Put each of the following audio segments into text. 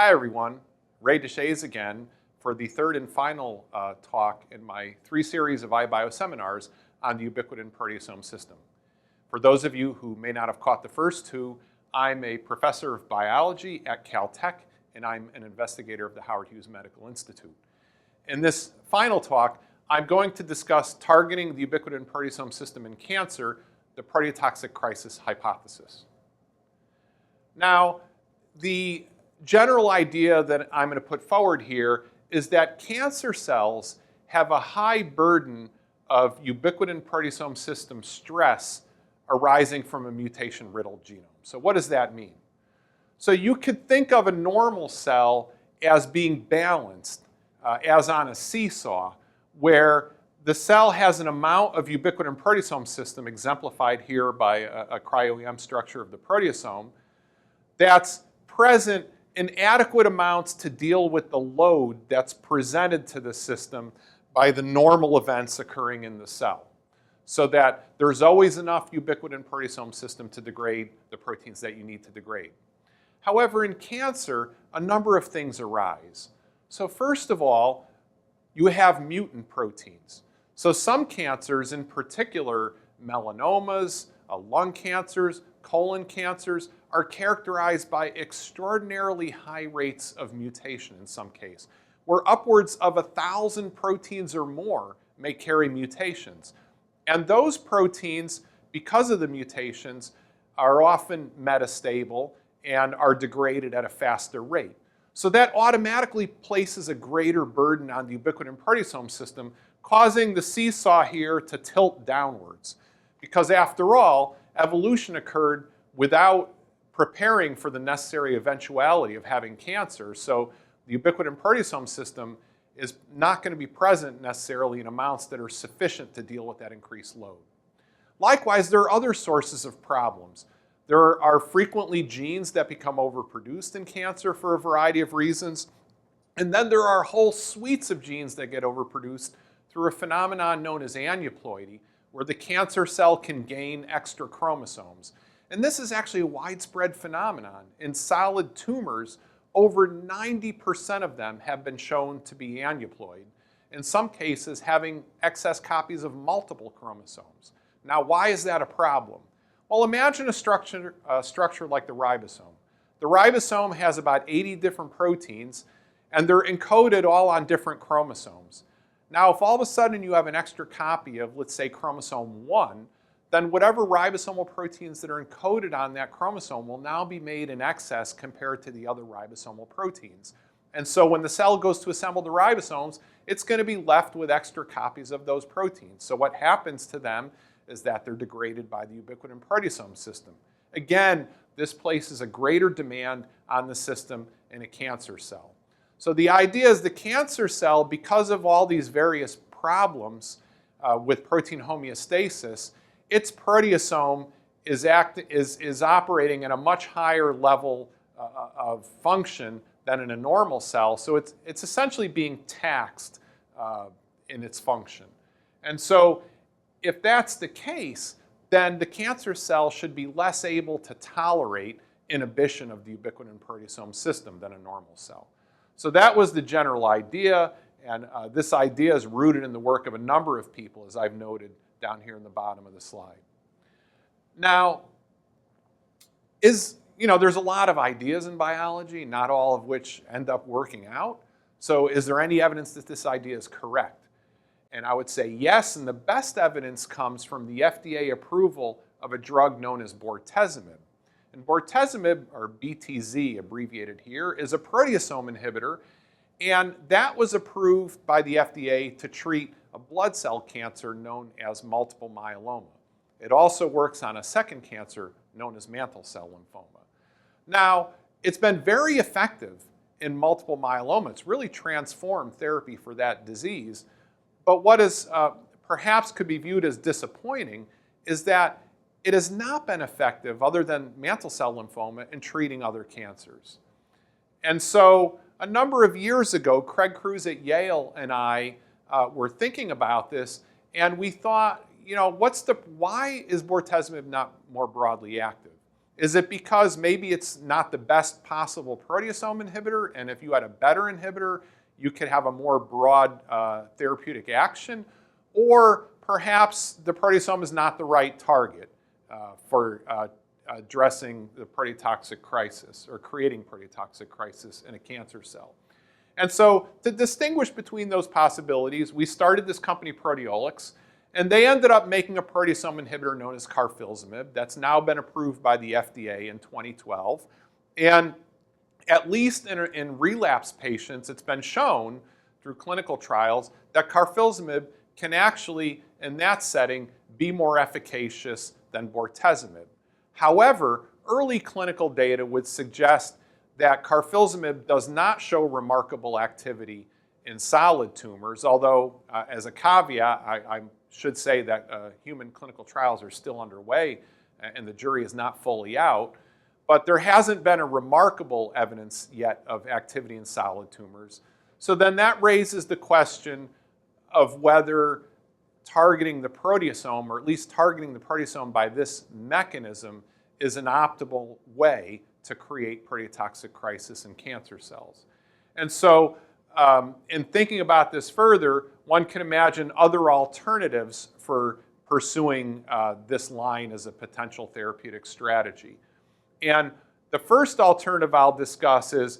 Hi everyone, Ray Deshaies again for the third and final talk in my 3 series of iBio seminars on the ubiquitin-proteasome system. For those of you who may not have caught the first 2, I'm a professor of biology at Caltech and I'm an investigator of the Howard Hughes Medical Institute. In this final talk, I'm going to discuss targeting the ubiquitin-proteasome system in cancer, the proteotoxic crisis hypothesis. Now, the general idea that I'm going to put forward here is that cancer cells have a high burden of ubiquitin-proteasome system stress arising from a mutation-riddled genome. So what does that mean? So you could think of a normal cell as being balanced, as on a seesaw, where the cell has an amount of ubiquitin-proteasome system, exemplified here by a cryo-EM structure of the proteasome, that's present in adequate amounts to deal with the load that's presented to the system by the normal events occurring in the cell, so that there's always enough ubiquitin-proteasome system to degrade the proteins that you need to degrade. However, in cancer, a number of things arise. So first of all, you have mutant proteins. So some cancers, in particular melanomas, lung cancers, colon cancers, are characterized by extraordinarily high rates of mutation in some case, where upwards of 1,000 proteins or more may carry mutations. And those proteins, because of the mutations, are often metastable and are degraded at a faster rate. So that automatically places a greater burden on the ubiquitin-proteasome system, causing the seesaw here to tilt downwards. Because after all, evolution occurred without preparing for the necessary eventuality of having cancer. So the ubiquitin-proteasome system is not going to be present necessarily in amounts that are sufficient to deal with that increased load. Likewise, there are other sources of problems. There are frequently genes that become overproduced in cancer for a variety of reasons. And then there are whole suites of genes that get overproduced through a phenomenon known as aneuploidy, where the cancer cell can gain extra chromosomes. And this is actually a widespread phenomenon. In solid tumors, over 90% of them have been shown to be aneuploid, in some cases having excess copies of multiple chromosomes. Now, why is that a problem? Well, imagine a structure like the ribosome. The ribosome has about 80 different proteins, and they're encoded all on different chromosomes. Now, if all of a sudden you have an extra copy of, let's say, chromosome 1, then whatever ribosomal proteins that are encoded on that chromosome will now be made in excess compared to the other ribosomal proteins. And so when the cell goes to assemble the ribosomes, it's going to be left with extra copies of those proteins. So what happens to them is that they're degraded by the ubiquitin-proteasome system. Again, this places a greater demand on the system in a cancer cell. So the idea is the cancer cell, because of all these various problems with protein homeostasis, its proteasome is operating at a much higher level of function than in a normal cell. So it's essentially being taxed in its function. And so if that's the case, then the cancer cell should be less able to tolerate inhibition of the ubiquitin-proteasome system than a normal cell. So that was the general idea, and this idea is rooted in the work of a number of people, as I've noted down here in the bottom of the slide. Now, there's a lot of ideas in biology, not all of which end up working out. So is there any evidence that this idea is correct? And I would say yes, and the best evidence comes from the FDA approval of a drug known as bortezomib. And bortezomib, or BTZ abbreviated here, is a proteasome inhibitor, and that was approved by the FDA to treat a blood cell cancer known as multiple myeloma. It also works on a second cancer known as mantle cell lymphoma. Now, it's been very effective in multiple myeloma. It's really transformed therapy for that disease. But what is perhaps could be viewed as disappointing is that it has not been effective, other than mantle cell lymphoma, in treating other cancers. And so a number of years ago, Craig Cruz at Yale and I were thinking about this, and we thought, why is bortezomib not more broadly active? Is it because maybe it's not the best possible proteasome inhibitor, and if you had a better inhibitor, you could have a more broad therapeutic action? Or perhaps the proteasome is not the right target for addressing the proteotoxic crisis or creating proteotoxic crisis in a cancer cell. And so to distinguish between those possibilities, we started this company Proteolix, and they ended up making a proteasome inhibitor known as carfilzomib that's now been approved by the FDA in 2012. And at least in relapse patients, it's been shown through clinical trials that carfilzomib can actually, in that setting, be more efficacious than bortezomib. However, early clinical data would suggest that carfilzomib does not show remarkable activity in solid tumors, although as a caveat, I should say that human clinical trials are still underway and the jury is not fully out. But there hasn't been a remarkable evidence yet of activity in solid tumors. So then that raises the question of whether targeting the proteasome, or at least targeting the proteasome by this mechanism, is an optimal way to create proteotoxic crisis in cancer cells. And so in thinking about this further, one can imagine other alternatives for pursuing this line as a potential therapeutic strategy. And the first alternative I'll discuss is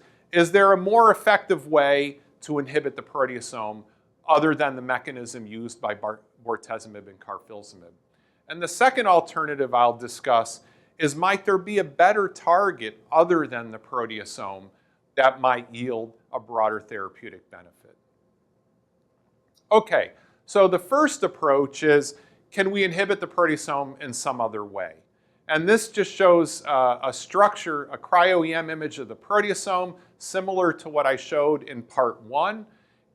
there a more effective way to inhibit the proteasome other than the mechanism used by bortezomib and carfilzomib? And the second alternative I'll discuss is, might there be a better target other than the proteasome that might yield a broader therapeutic benefit? Okay, so the first approach is, can we inhibit the proteasome in some other way? And this just shows a structure, a cryo-EM image of the proteasome, similar to what I showed in part 1.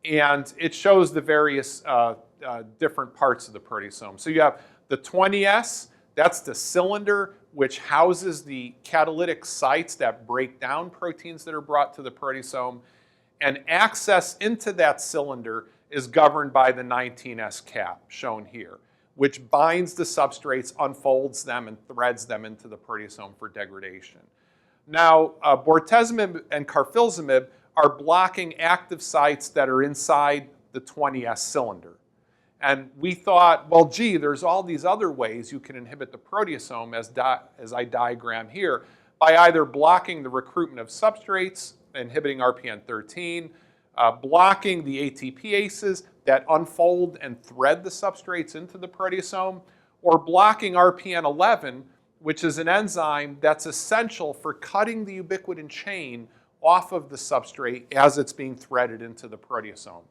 And it shows the various different parts of the proteasome. So you have the 20S, that's the cylinder which houses the catalytic sites that break down proteins that are brought to the proteasome. And access into that cylinder is governed by the 19S cap, shown here, which binds the substrates, unfolds them, and threads them into the proteasome for degradation. Now, bortezomib and carfilzomib are blocking active sites that are inside the 20S cylinder. And we thought, well, gee, there's all these other ways you can inhibit the proteasome, as I diagram here, by either blocking the recruitment of substrates, inhibiting RPN13, blocking the ATPases that unfold and thread the substrates into the proteasome, or blocking RPN11, which is an enzyme that's essential for cutting the ubiquitin chain off of the substrate as it's being threaded into the proteasome.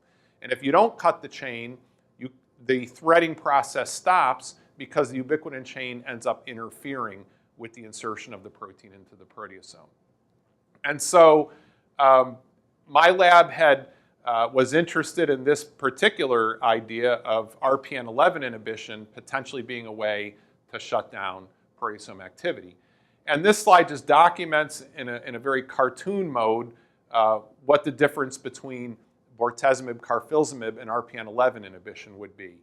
And if you don't cut the chain, the threading process stops because the ubiquitin chain ends up interfering with the insertion of the protein into the proteasome. And so my lab was interested in this particular idea of RPN11 inhibition potentially being a way to shut down proteasome activity. And this slide just documents in a very cartoon mode what the difference between bortezomib, carfilzomib, and RPN11 inhibition would be.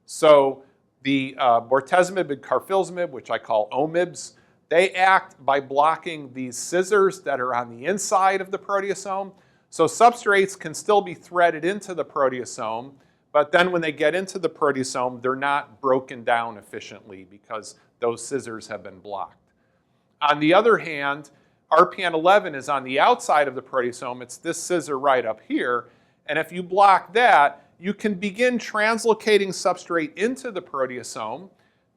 So the bortezomib and carfilzomib, which I call OMIBs, they act by blocking these scissors that are on the inside of the proteasome. So substrates can still be threaded into the proteasome, but then when they get into the proteasome, they're not broken down efficiently because those scissors have been blocked. On the other hand, RPN11 is on the outside of the proteasome. It's this scissor right up here. And if you block that, you can begin translocating substrate into the proteasome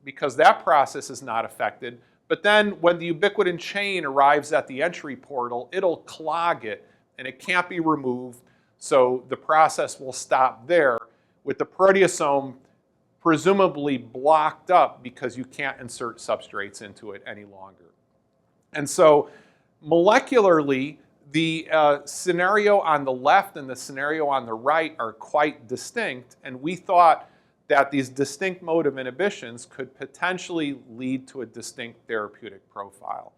because that process is not affected. But then when the ubiquitin chain arrives at the entry portal, it'll clog it and it can't be removed. So the process will stop there with the proteasome presumably blocked up because you can't insert substrates into it any longer. And so molecularly, the scenario on the left and the scenario on the right are quite distinct, and we thought that these distinct mode of inhibitions could potentially lead to a distinct therapeutic profile.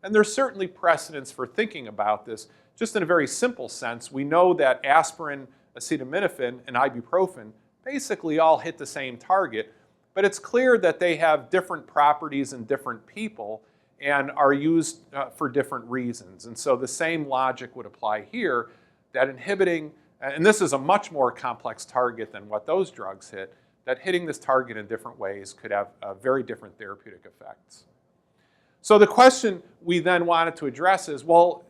And there's certainly precedence for thinking about this. Just in a very simple sense, we know that aspirin, acetaminophen, and ibuprofen basically all hit the same target, but it's clear that they have different properties in different people. and are used for different reasons. And so the same logic would apply here, that inhibiting, and this is a much more complex target than what those drugs hit, that hitting this target in different ways could have very different therapeutic effects. So the question we then wanted to address is, well,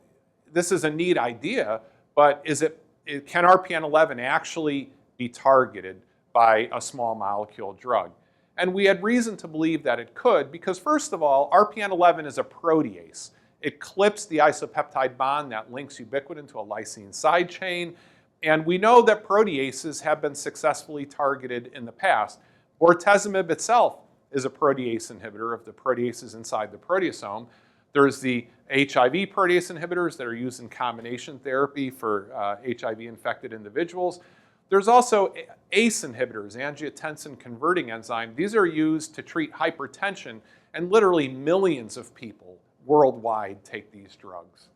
this is a neat idea, but can RPN11 actually be targeted by a small molecule drug? And we had reason to believe that it could because, first of all, RPN11 is a protease. It clips the isopeptide bond that links ubiquitin to a lysine side chain. And we know that proteases have been successfully targeted in the past. Bortezomib itself is a protease inhibitor of the proteases inside the proteasome. There's the HIV protease inhibitors that are used in combination therapy for HIV-infected individuals. There's also ACE inhibitors, angiotensin converting enzyme. These are used to treat hypertension, and literally millions of people worldwide take these drugs.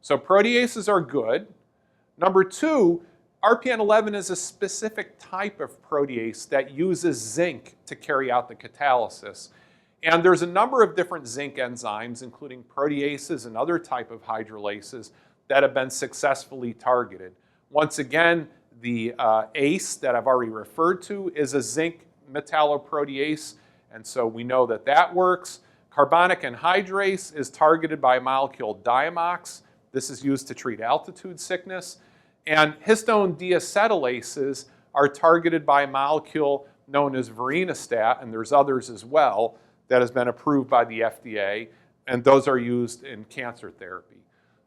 So proteases are good. Number two, RPN11 is a specific type of protease that uses zinc to carry out the catalysis. And there's a number of different zinc enzymes, including proteases and other type of hydrolases, that have been successfully targeted. Once again, the ACE that I've already referred to is a zinc metalloprotease, and so we know that that works. Carbonic anhydrase is targeted by a molecule diamox. This is used to treat altitude sickness. And histone deacetylases are targeted by a molecule known as varinostat, and there's others as well, that has been approved by the FDA, and those are used in cancer therapy.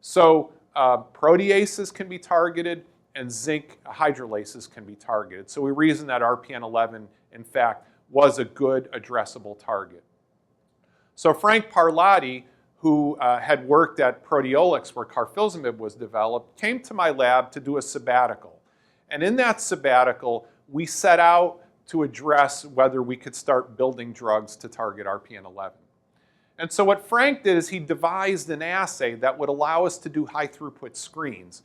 So proteases can be targeted, and zinc hydrolases can be targeted. So we reason that RPN11, in fact, was a good addressable target. So Frank Parlati, who had worked at Proteolix where carfilzomib was developed, came to my lab to do a sabbatical. And in that sabbatical, we set out to address whether we could start building drugs to target RPN11. And so what Frank did is he devised an assay that would allow us to do high throughput screens.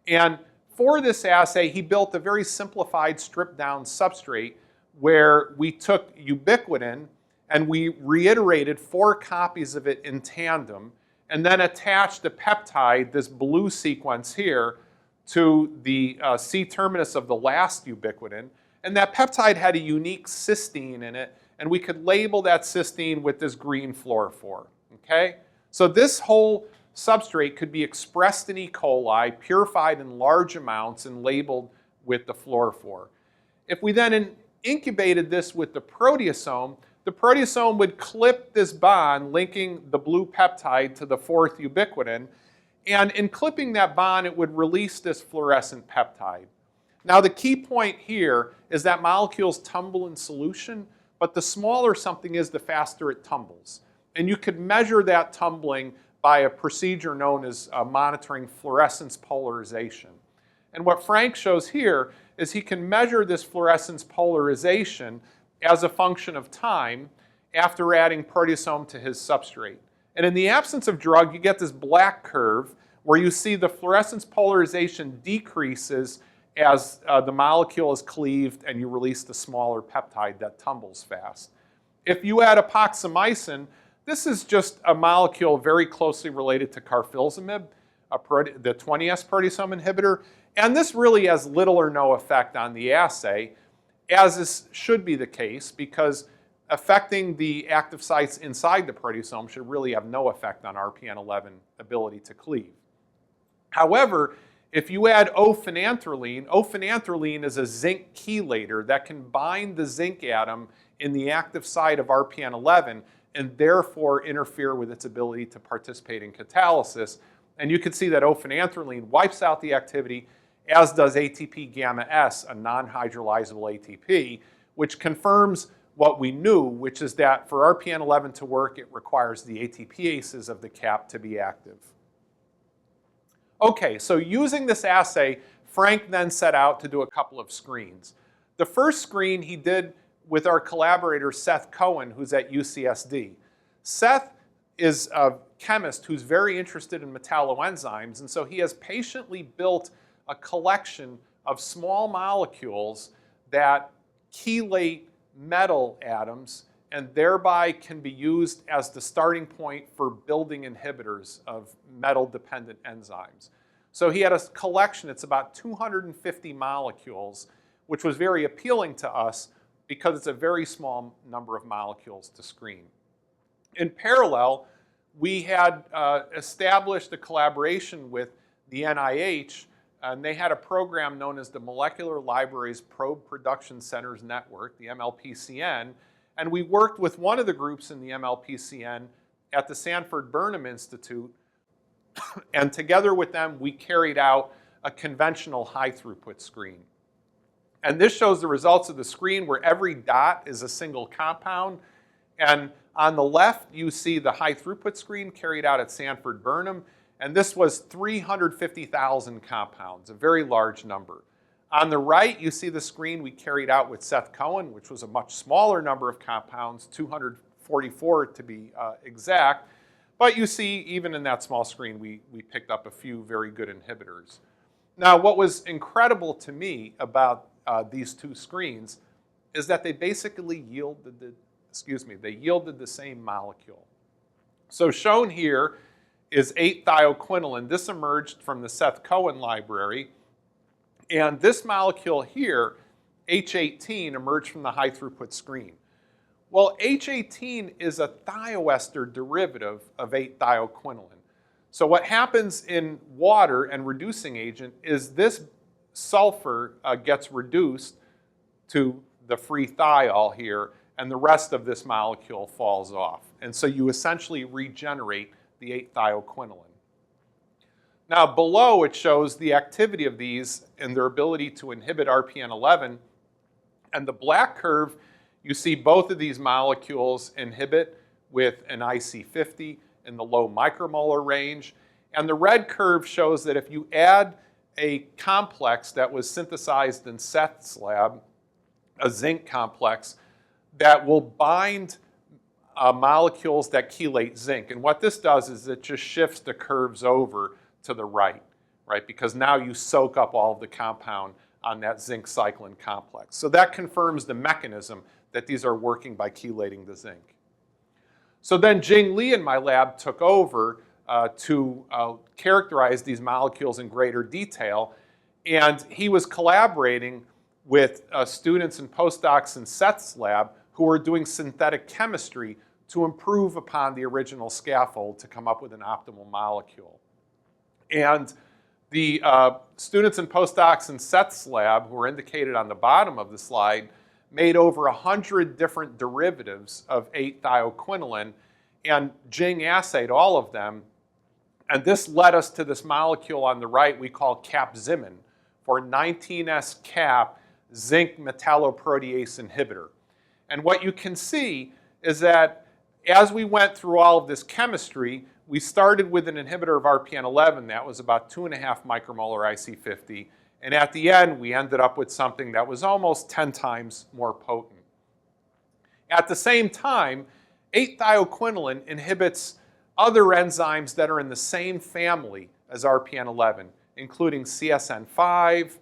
And for this assay, he built a very simplified stripped down substrate where we took ubiquitin and we reiterated 4 copies of it in tandem and then attached a peptide, this blue sequence here, to the C-terminus of the last ubiquitin. And that peptide had a unique cysteine in it, and we could label that cysteine with this green fluorophore, okay? So this whole substrate could be expressed in E. coli, purified in large amounts, and labeled with the fluorophore. If we then incubated this with the proteasome would clip this bond linking the blue peptide to the 4th ubiquitin, and in clipping that bond, it would release this fluorescent peptide. Now the key point here is that molecules tumble in solution, but the smaller something is, the faster it tumbles. And you could measure that tumbling by a procedure known as monitoring fluorescence polarization. And what Frank shows here is he can measure this fluorescence polarization as a function of time after adding proteasome to his substrate. And in the absence of drug, you get this black curve where you see the fluorescence polarization decreases as the molecule is cleaved and you release the smaller peptide that tumbles fast. If you add epoximycin, this is just a molecule very closely related to carfilzomib, the 20S proteasome inhibitor, and this really has little or no effect on the assay, as should be the case, because affecting the active sites inside the proteasome should really have no effect on RPN11 ability to cleave. However, if you add ophenanthroline is a zinc chelator that can bind the zinc atom in the active site of RPN11 and therefore interfere with its ability to participate in catalysis. And you can see that ophenanthroline wipes out the activity, as does ATP gamma S, a non-hydrolyzable ATP, which confirms what we knew, which is that for RPN11 to work, it requires the ATPases of the cap to be active. Okay, so using this assay, Frank then set out to do a couple of screens. The first screen he did with our collaborator Seth Cohen, who's at UCSD. Seth is a chemist who's very interested in metalloenzymes, and so he has patiently built a collection of small molecules that chelate metal atoms and thereby can be used as the starting point for building inhibitors of metal-dependent enzymes. So he had a collection, it's about 250 molecules, which was very appealing to us because it's a very small number of molecules to screen. In parallel, we had established a collaboration with the NIH, and they had a program known as the Molecular Libraries Probe Production Centers Network, the MLPCN, and we worked with one of the groups in the MLPCN at the Sanford Burnham Institute, and together with them, we carried out a conventional high-throughput screen. And this shows the results of the screen where every dot is a single compound, and on the left, you see the high-throughput screen carried out at Sanford Burnham, and this was 350,000 compounds, a very large number. On the right, you see the screen we carried out with Seth Cohen, which was a much smaller number of compounds, 244 to be exact. But you see, even in that small screen, we picked up a few very good inhibitors. Now, what was incredible to me about these two screens is that they basically yielded the same molecule. So shown here is 8-thioquinoline. This emerged from the Seth Cohen library. And this molecule here, H18, emerged from the high-throughput screen. Well, H18 is a thioester derivative of 8-thioquinoline. So what happens in water and reducing agent is this sulfur gets reduced to the free thiol here, and the rest of this molecule falls off. And so you essentially regenerate the 8-thioquinoline. Now below it shows the activity of these and their ability to inhibit RPN11. And the black curve, you see both of these molecules inhibit with an IC50 in the low micromolar range. And the red curve shows that if you add a complex that was synthesized in Seth's lab, a zinc complex, that will bind molecules that chelate zinc. And what this does is it just shifts the curves over to the right, because now you soak up all of the compound on that zinc cyclin complex. So that confirms the mechanism that these are working by chelating the zinc. So then Jing Li in my lab took over to characterize these molecules in greater detail, and he was collaborating with students and postdocs in Seth's lab who were doing synthetic chemistry to improve upon the original scaffold to come up with an optimal molecule. And the students and postdocs in Seth's lab, who are indicated on the bottom of the slide, made over 100 different derivatives of 8-thioquinoline, and Jing assayed all of them. And this led us to this molecule on the right we call Capzimin, for 19S-cap zinc metalloprotease inhibitor. And what you can see is that as we went through all of this chemistry, we started with an inhibitor of RPN11 that was about 2.5 micromolar IC50, and at the end we ended up with something that was almost 10 times more potent. At the same time, 8-thioquinoline inhibits other enzymes that are in the same family as RPN11, including CSN5,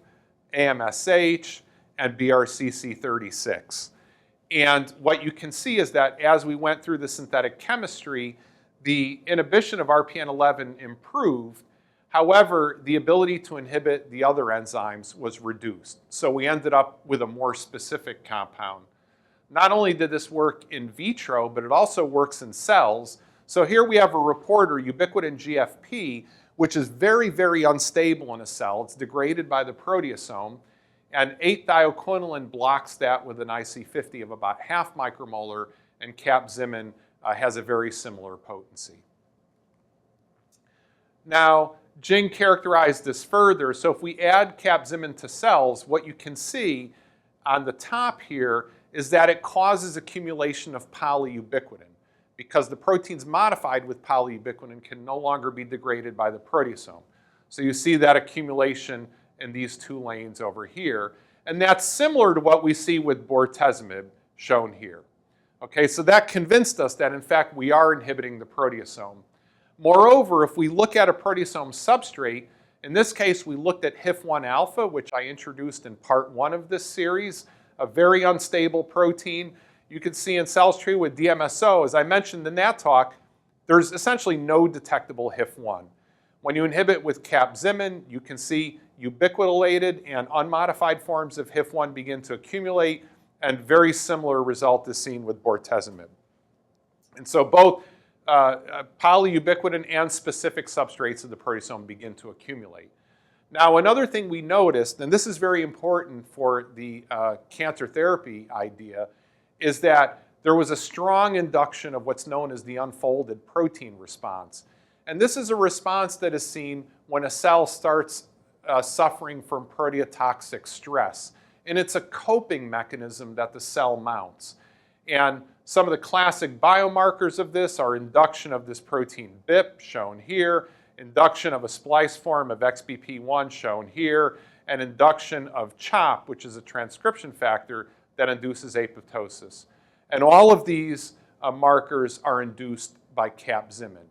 AMSH, and BRCC36. And what you can see is that as we went through the synthetic chemistry, the inhibition of RPN11 improved. However, the ability to inhibit the other enzymes was reduced. So we ended up with a more specific compound. Not only did this work in vitro, but it also works in cells. So here we have a reporter, ubiquitin-GFP, which is very, very unstable in a cell. It's degraded by the proteasome. And 8-thioquinoline blocks that with an IC50 of about 0.5 micromolar, and Capzimin has a very similar potency. Now, Jing characterized this further. So if we add Capzimin to cells, what you can see on the top here is that it causes accumulation of polyubiquitin, because the proteins modified with polyubiquitin can no longer be degraded by the proteasome. So you see that accumulation in these two lanes over here. And that's similar to what we see with bortezomib, shown here. Okay, so that convinced us that in fact we are inhibiting the proteasome. Moreover, if we look at a proteasome substrate, in this case we looked at HIF1 alpha, which I introduced in part 1 of this series, a very unstable protein. you can see in cells treated with DMSO, as I mentioned in that talk, there's essentially no detectable HIF1. When you inhibit with Capzimin, you can see ubiquitinated and unmodified forms of HIF1 begin to accumulate, and very similar result is seen with bortezomib. And so both polyubiquitin and specific substrates of the proteasome begin to accumulate. Now, another thing we noticed, and this is very important for the cancer therapy idea, is that there was a strong induction of what's known as the unfolded protein response. And this is a response that is seen when a cell starts suffering from proteotoxic stress. And it's a coping mechanism that the cell mounts. And some of the classic biomarkers of this are induction of this protein BIP, shown here, induction of a splice form of XBP1, shown here, and induction of CHOP, which is a transcription factor that induces apoptosis. And all of these markers are induced by Capzimin.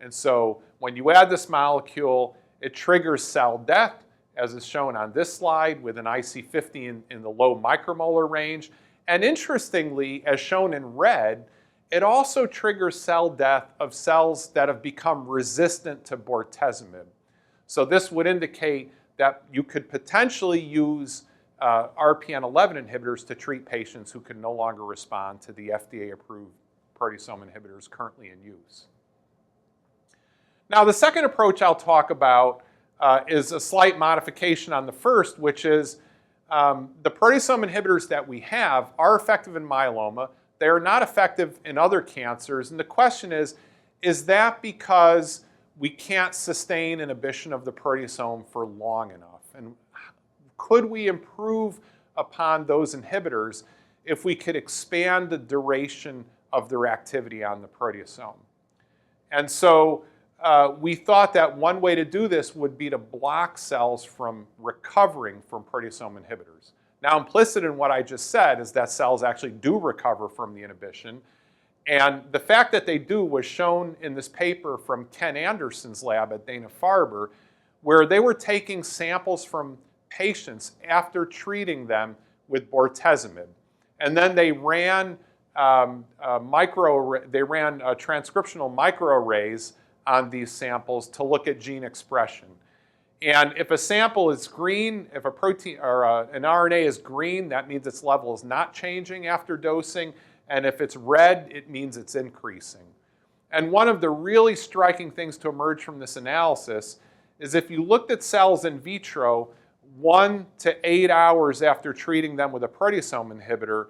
And so when you add this molecule, it triggers cell death, as is shown on this slide, with an IC50 in the low micromolar range. And interestingly, as shown in red, it also triggers cell death of cells that have become resistant to bortezomib. So this would indicate that you could potentially use RPN11 inhibitors to treat patients who can no longer respond to the FDA-approved proteasome inhibitors currently in use. Now, the second approach I'll talk about is a slight modification on the first, which is the proteasome inhibitors that we have are effective in myeloma. They are not effective in other cancers. And the question is that because we can't sustain inhibition of the proteasome for long enough? And could we improve upon those inhibitors if we could expand the duration of their activity on the proteasome? And so we thought that one way to do this would be to block cells from recovering from proteasome inhibitors. Now, implicit in what I just said is that cells actually do recover from the inhibition. And the fact that they do was shown in this paper from Ken Anderson's lab at Dana-Farber, where they were taking samples from patients after treating them with bortezomib. And then they ran transcriptional microarrays on these samples to look at gene expression. And if a sample is green, if a protein or an RNA is green, that means its level is not changing after dosing. And if it's red, it means it's increasing. And one of the really striking things to emerge from this analysis is if you looked at cells in vitro 1 to 8 hours after treating them with a proteasome inhibitor,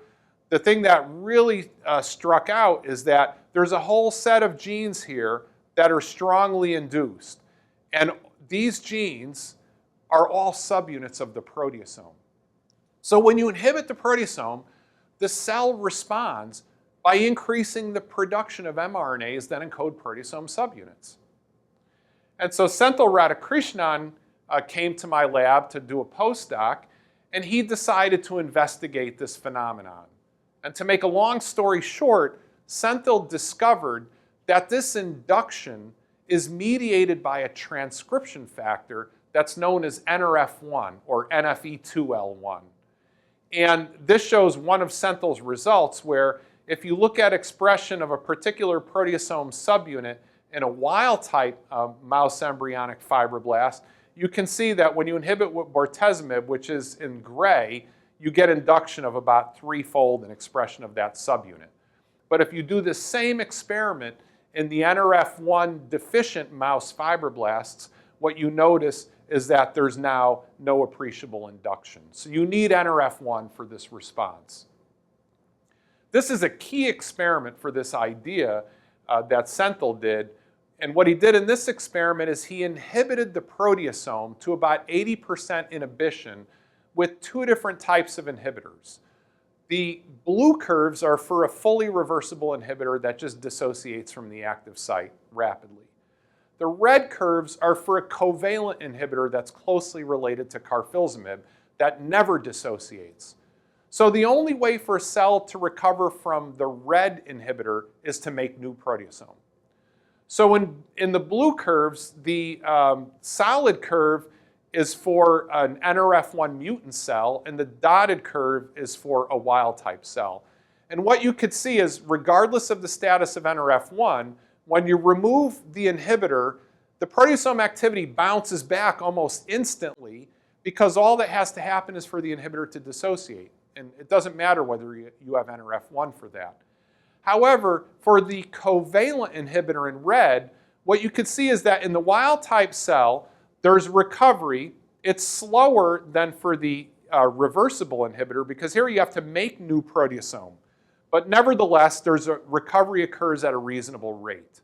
the thing that really struck out is that there's a whole set of genes here that are strongly induced. And these genes are all subunits of the proteasome. So when you inhibit the proteasome, the cell responds by increasing the production of mRNAs that encode proteasome subunits. And so Senthil Radhakrishnan came to my lab to do a postdoc, and he decided to investigate this phenomenon. And to make a long story short, Senthil discovered that this induction is mediated by a transcription factor that's known as Nrf1 or NFE2L1. And this shows one of Senthil's results where if you look at expression of a particular proteasome subunit in a wild-type mouse embryonic fibroblast, you can see that when you inhibit with bortezomib, which is in gray, you get induction of about 3-fold in expression of that subunit. But if you do the same experiment in the Nrf1 deficient mouse fibroblasts, what you notice is that there's now no appreciable induction. So you need Nrf1 for this response. This is a key experiment for this idea that Senthil did. And what he did in this experiment is he inhibited the proteasome to about 80% inhibition with 2 different types of inhibitors. The blue curves are for a fully reversible inhibitor that just dissociates from the active site rapidly. The red curves are for a covalent inhibitor that's closely related to carfilzomib that never dissociates. So the only way for a cell to recover from the red inhibitor is to make new proteasome. So in the blue curves, the solid curve is for an Nrf1 mutant cell, and the dotted curve is for a wild-type cell. And what you could see is, regardless of the status of Nrf1, when you remove the inhibitor, the proteasome activity bounces back almost instantly because all that has to happen is for the inhibitor to dissociate. And it doesn't matter whether you have Nrf1 for that. However, for the covalent inhibitor in red, what you could see is that in the wild-type cell, there's recovery. It's slower than for the reversible inhibitor because here you have to make new proteasome. But nevertheless, recovery occurs at a reasonable rate.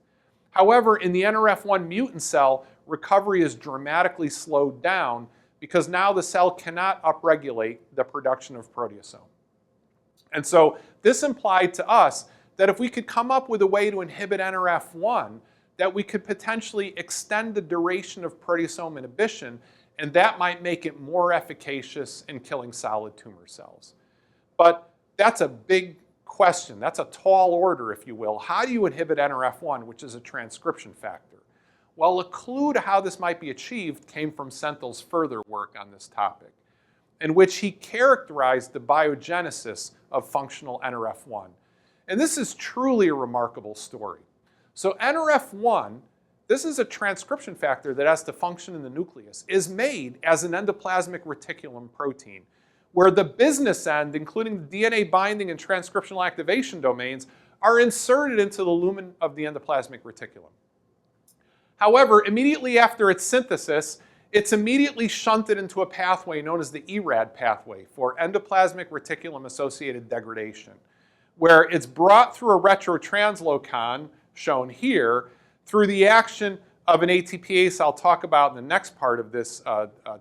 However, in the Nrf1 mutant cell, recovery is dramatically slowed down because now the cell cannot upregulate the production of proteasome. And so this implied to us that if we could come up with a way to inhibit Nrf1, that we could potentially extend the duration of proteasome inhibition, and that might make it more efficacious in killing solid tumor cells. But that's a big question. That's a tall order, if you will. How do you inhibit Nrf1, which is a transcription factor? Well, a clue to how this might be achieved came from Senthil's further work on this topic, in which he characterized the biogenesis of functional Nrf1. And this is truly a remarkable story. So Nrf1, this is a transcription factor that has to function in the nucleus, is made as an endoplasmic reticulum protein, where the business end, including the DNA binding and transcriptional activation domains, are inserted into the lumen of the endoplasmic reticulum. However, immediately after its synthesis, it's immediately shunted into a pathway known as the ERAD pathway for endoplasmic reticulum-associated degradation, where it's brought through a retrotranslocan, shown here, through the action of an ATPase I'll talk about in the next part of this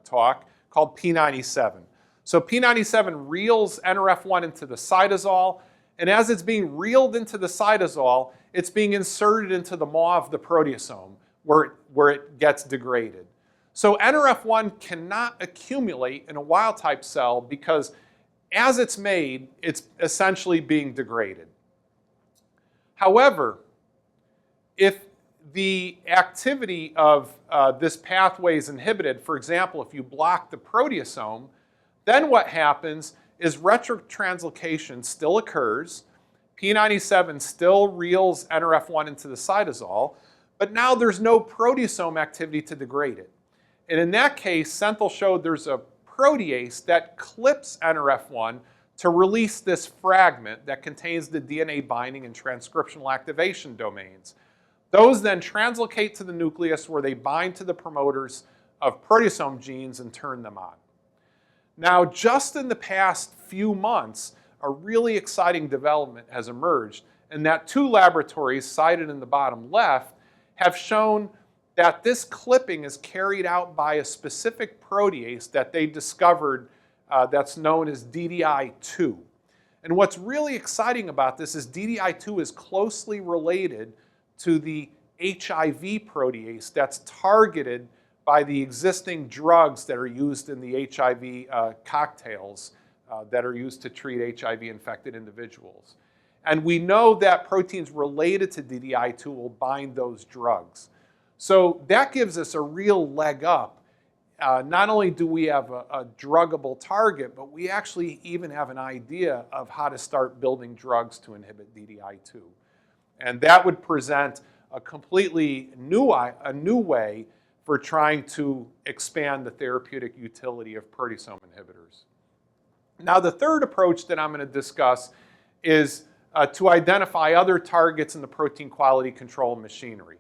talk, called P97. So P97 reels Nrf1 into the cytosol, and as it's being reeled into the cytosol, it's being inserted into the maw of the proteasome, where it gets degraded. So Nrf1 cannot accumulate in a wild-type cell because as it's made, it's essentially being degraded. However, if the activity of this pathway is inhibited, for example, if you block the proteasome, then what happens is retrotranslocation still occurs, P97 still reels Nrf1 into the cytosol, but now there's no proteasome activity to degrade it. And in that case, Senthil showed there's a protease that clips Nrf1 to release this fragment that contains the DNA binding and transcriptional activation domains. Those then translocate to the nucleus where they bind to the promoters of proteasome genes and turn them on. Now, just in the past few months, a really exciting development has emerged, and that two laboratories cited in the bottom left have shown that this clipping is carried out by a specific protease that they discovered that's known as DDI2. And what's really exciting about this is DDI2 is closely related to the HIV protease that's targeted by the existing drugs that are used in the HIV cocktails that are used to treat HIV-infected individuals. And we know that proteins related to DDI2 will bind those drugs. So that gives us a real leg up. Not only do we have a druggable target, but we actually even have an idea of how to start building drugs to inhibit DDI2. And that would present a completely new way for trying to expand the therapeutic utility of proteasome inhibitors. Now, the third approach that I'm going to discuss is to identify other targets in the protein quality control machinery.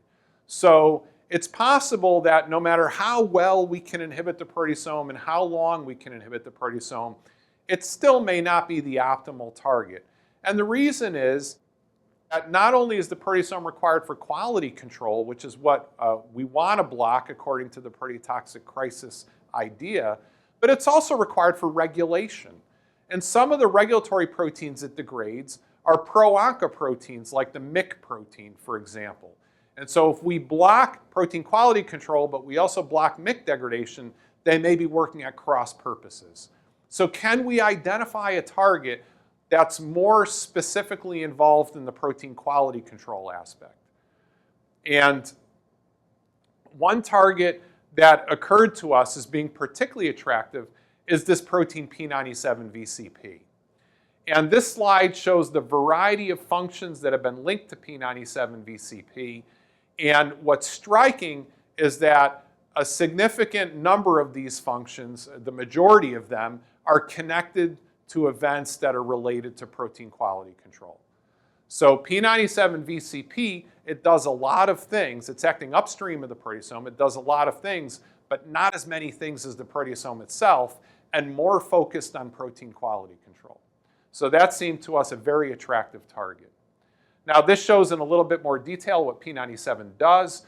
So it's possible that no matter how well we can inhibit the proteasome and how long we can inhibit the proteasome, it still may not be the optimal target. And the reason is that not only is the proteasome required for quality control, which is what we want to block according to the proteotoxic crisis idea, but it's also required for regulation. And some of the regulatory proteins it degrades are pro-oncoproteins like the MYC protein, for example. And so if we block protein quality control, but we also block MYC degradation, they may be working at cross purposes. So can we identify a target that's more specifically involved in the protein quality control aspect? And one target that occurred to us as being particularly attractive is this protein P97 VCP. And this slide shows the variety of functions that have been linked to P97VCP. And what's striking is that a significant number of these functions, the majority of them, are connected to events that are related to protein quality control. So P97VCP, it does a lot of things. It's acting upstream of the proteasome. It does a lot of things, but not as many things as the proteasome itself, and more focused on protein quality control. So that seemed to us a very attractive target. Now this shows in a little bit more detail what P97 does.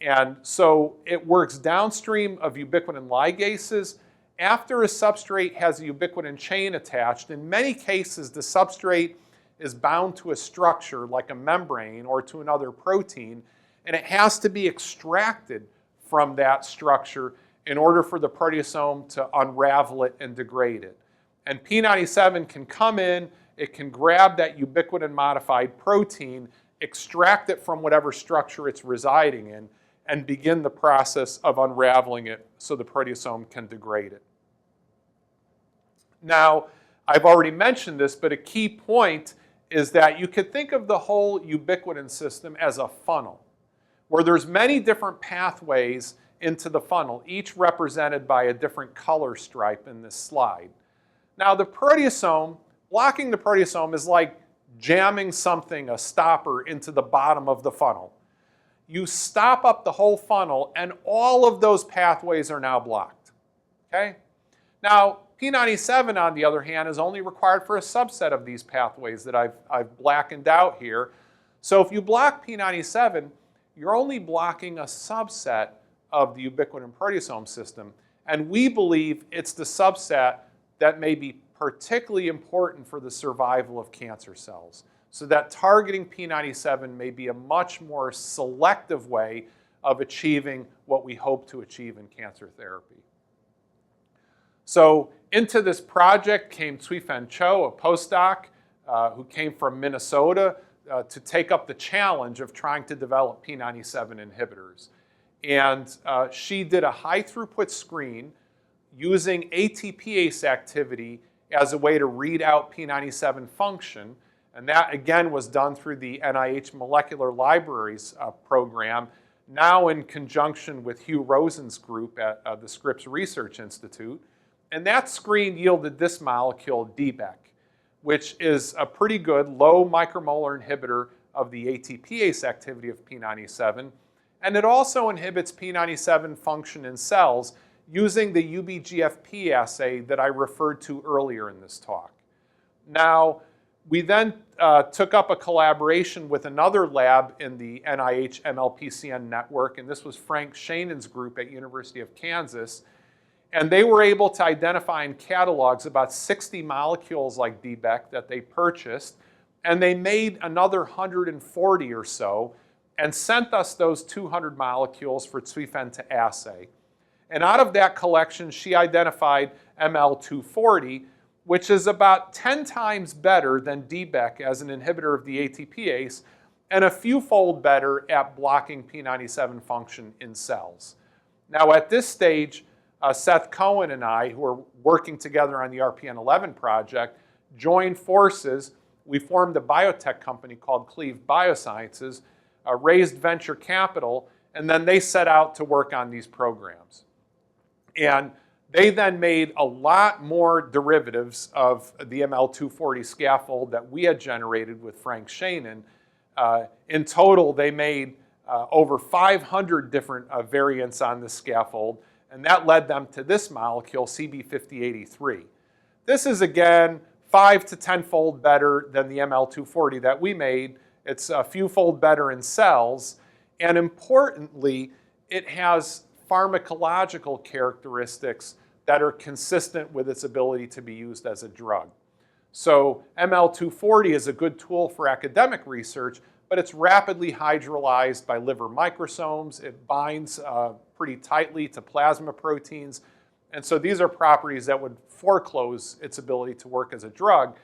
And so it works downstream of ubiquitin ligases. After a substrate has a ubiquitin chain attached, in many cases the substrate is bound to a structure like a membrane or to another protein, and it has to be extracted from that structure in order for the proteasome to unravel it and degrade it. And P97 can come in, it can grab that ubiquitin modified protein, extract it from whatever structure it's residing in, and begin the process of unraveling it so the proteasome can degrade it. Now, I've already mentioned this, but a key point is that you could think of the whole ubiquitin system as a funnel, where there's many different pathways into the funnel, each represented by a different color stripe in this slide. Now, the proteasome, blocking the proteasome is like jamming something, a stopper, into the bottom of the funnel. You stop up the whole funnel, and all of those pathways are now blocked. Okay? Now, P97, on the other hand, is only required for a subset of these pathways that I've blackened out here. So if you block P97, you're only blocking a subset of the ubiquitin proteasome system. And we believe it's the subset that may be particularly important for the survival of cancer cells. So that targeting P97 may be a much more selective way of achieving what we hope to achieve in cancer therapy. So into this project came Cui-Fen Cho, a postdoc who came from Minnesota to take up the challenge of trying to develop P97 inhibitors. And she did a high throughput screen using ATPase activity as a way to read out P97 function. And that, again, was done through the NIH Molecular Libraries program, now in conjunction with Hugh Rosen's group at the Scripps Research Institute. And that screen yielded this molecule, DBEC, which is a pretty good low micromolar inhibitor of the ATPase activity of P97. And it also inhibits P97 function in cells using the UBGFP assay that I referred to earlier in this talk. Now, we then took up a collaboration with another lab in the NIH MLPCN network, and this was Frank Shanin's group at University of Kansas. And they were able to identify in catalogs about 60 molecules like DBEC that they purchased, and they made another 140 or so and sent us those 200 molecules for Cui-Fen to assay. And out of that collection, she identified ML240, which is about 10 times better than DBEC as an inhibitor of the ATPase, and a few-fold better at blocking P97 function in cells. Now, at this stage, Seth Cohen and I, who are working together on the RPN11 project, joined forces. We formed a biotech company called Cleve Biosciences, raised venture capital, and then they set out to work on these programs. And they then made a lot more derivatives of the ML240 scaffold that we had generated with Frank Shanin. In total, they made over 500 different variants on this scaffold, and that led them to this molecule, CB5083. This is, again, 5 to 10-fold better than the ML240 that we made. It's a few-fold better in cells, and importantly, it has pharmacological characteristics that are consistent with its ability to be used as a drug. So ML240 is a good tool for academic research, but it's rapidly hydrolyzed by liver microsomes. It binds pretty tightly to plasma proteins. And so these are properties that would foreclose its ability to work as a drug.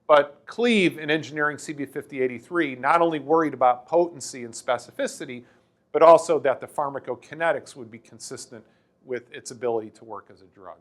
But Cleve, in engineering CB5083, not only worried about potency and specificity, but also that the pharmacokinetics would be consistent with its ability to work as a drug.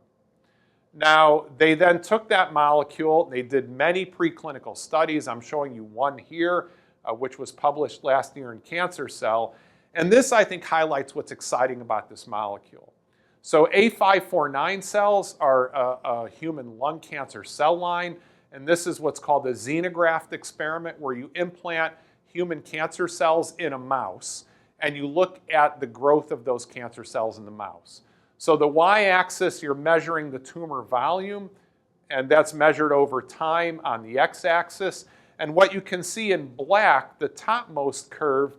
Now, they then took that molecule, they did many preclinical studies. I'm showing you one here, which was published last year in Cancer Cell. And this, I think, highlights what's exciting about this molecule. So A549 cells are a human lung cancer cell line, and this is what's called the xenograft experiment, where you implant human cancer cells in a mouse, and you look at the growth of those cancer cells in the mouse. So the y-axis, you're measuring the tumor volume, and that's measured over time on the x-axis. And what you can see in black, the topmost curve,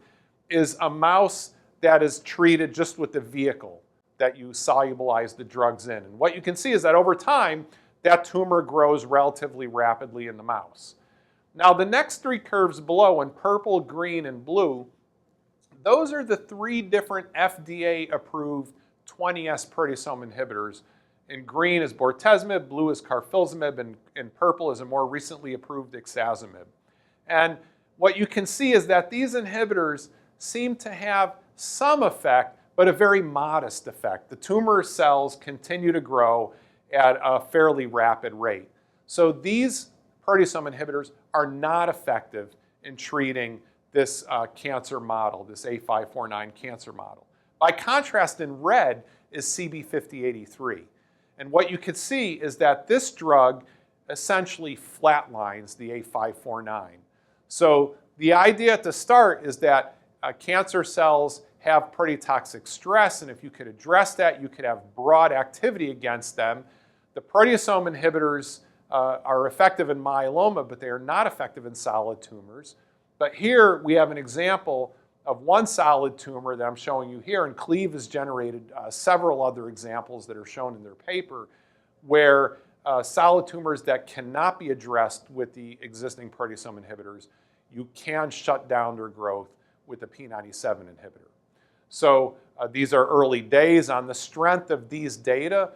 is a mouse that is treated just with the vehicle that you solubilize the drugs in. And what you can see is that over time, that tumor grows relatively rapidly in the mouse. Now, the next three curves below, in purple, green, and blue, those are the three different FDA-approved 20S proteasome inhibitors. In green is bortezomib, blue is carfilzomib, and in purple is a more recently approved ixazomib. And what you can see is that these inhibitors seem to have some effect, but a very modest effect. The tumor cells continue to grow at a fairly rapid rate. So these proteasome inhibitors are not effective in treating this cancer model, this A549 cancer model. By contrast, in red is CB5083. And what you can see is that this drug essentially flatlines the A549. So the idea at the start is that cancer cells have proteotoxic stress, and if you could address that, you could have broad activity against them. The proteasome inhibitors are effective in myeloma, but they are not effective in solid tumors. But here we have an example of one solid tumor that I'm showing you here, and Cleve has generated several other examples that are shown in their paper, where solid tumors that cannot be addressed with the existing proteasome inhibitors, you can shut down their growth with the P97 inhibitor. So these are early days. On the strength of these data,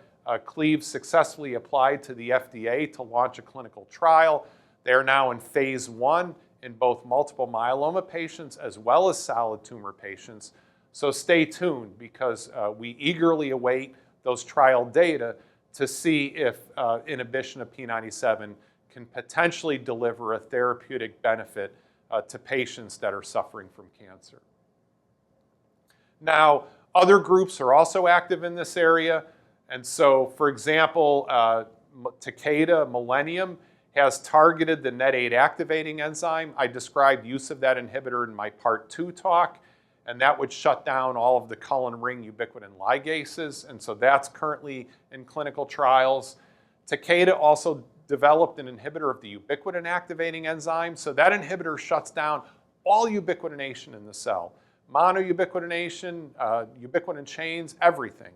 Cleve successfully applied to the FDA to launch a clinical trial. They are now in phase 1 in both multiple myeloma patients as well as solid tumor patients. So stay tuned, because we eagerly await those trial data to see if inhibition of P97 can potentially deliver a therapeutic benefit to patients that are suffering from cancer. Now, other groups are also active in this area. And so, for example, Takeda Millennium has targeted the NET8 activating enzyme. I described use of that inhibitor in my part 2 talk, and that would shut down all of the Cullin-RING ubiquitin ligases, and so that's currently in clinical trials. Takeda also developed an inhibitor of the ubiquitin activating enzyme, so that inhibitor shuts down all ubiquitination in the cell. Monoubiquitination, ubiquitin chains, everything.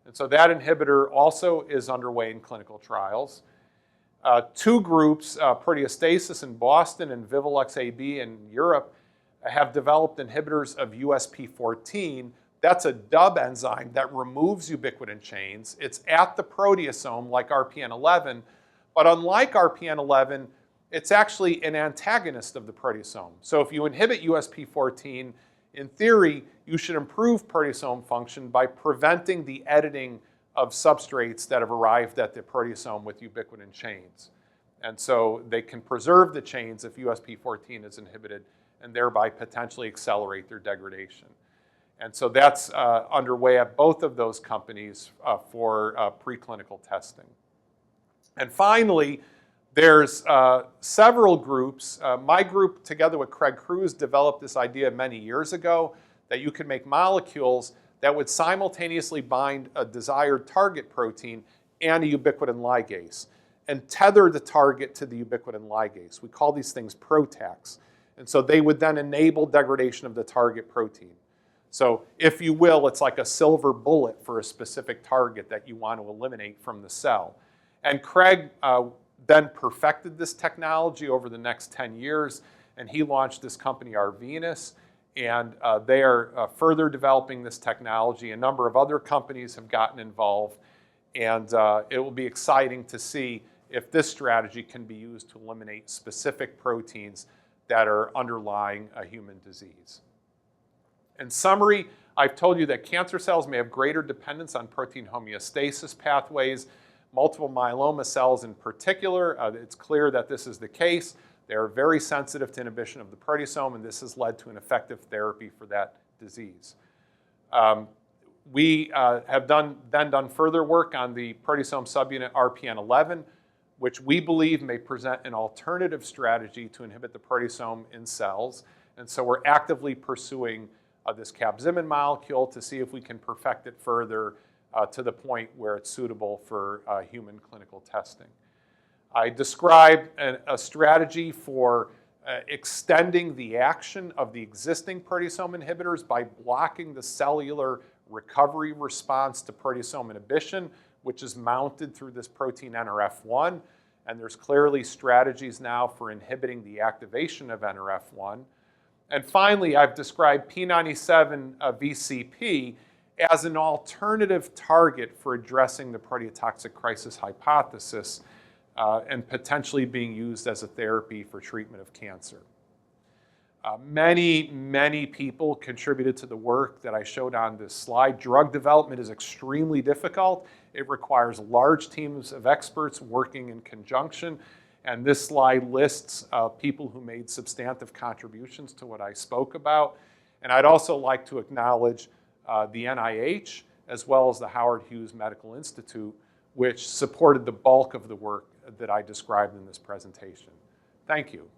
And so that inhibitor also is underway in clinical trials. Two groups, Proteostasis in Boston and Vivulux AB in Europe, have developed inhibitors of USP14. That's a dub enzyme that removes ubiquitin chains. It's at the proteasome like RPN11, but unlike RPN11, it's actually an antagonist of the proteasome. So if you inhibit USP14, in theory, you should improve proteasome function by preventing the editing of substrates that have arrived at the proteasome with ubiquitin chains. And so they can preserve the chains if USP14 is inhibited and thereby potentially accelerate their degradation. And so that's underway at both of those companies for preclinical testing. And finally, there's several groups. My group, together with Craig Cruz, developed this idea many years ago that you could make molecules that would simultaneously bind a desired target protein and a ubiquitin ligase and tether the target to the ubiquitin ligase. We call these things PROTACs. And so they would then enable degradation of the target protein. So if you will, it's like a silver bullet for a specific target that you want to eliminate from the cell. And Craig then perfected this technology over the next 10 years, and he launched this company, Arvinas, and they are further developing this technology. A number of other companies have gotten involved, and it will be exciting to see if this strategy can be used to eliminate specific proteins that are underlying a human disease. In summary, I've told you that cancer cells may have greater dependence on protein homeostasis pathways, Multiple myeloma cells in particular, it's clear that this is the case. They are very sensitive to inhibition of the proteasome, and this has led to an effective therapy for that disease. We have then done further work on the proteasome subunit RPN11, which we believe may present an alternative strategy to inhibit the proteasome in cells. And so we're actively pursuing this Capzimin molecule to see if we can perfect it further to the point where it's suitable for human clinical testing. I described a strategy for extending the action of the existing proteasome inhibitors by blocking the cellular recovery response to proteasome inhibition, which is mounted through this protein Nrf1. And there's clearly strategies now for inhibiting the activation of Nrf1. And finally, I've described P97 VCP as an alternative target for addressing the proteotoxic crisis hypothesis and potentially being used as a therapy for treatment of cancer. Many people contributed to the work that I showed on this slide. Drug development is extremely difficult. It requires large teams of experts working in conjunction. And this slide lists people who made substantive contributions to what I spoke about. And I'd also like to acknowledge the NIH as well as the Howard Hughes Medical Institute, which supported the bulk of the work that I described in this presentation. Thank you.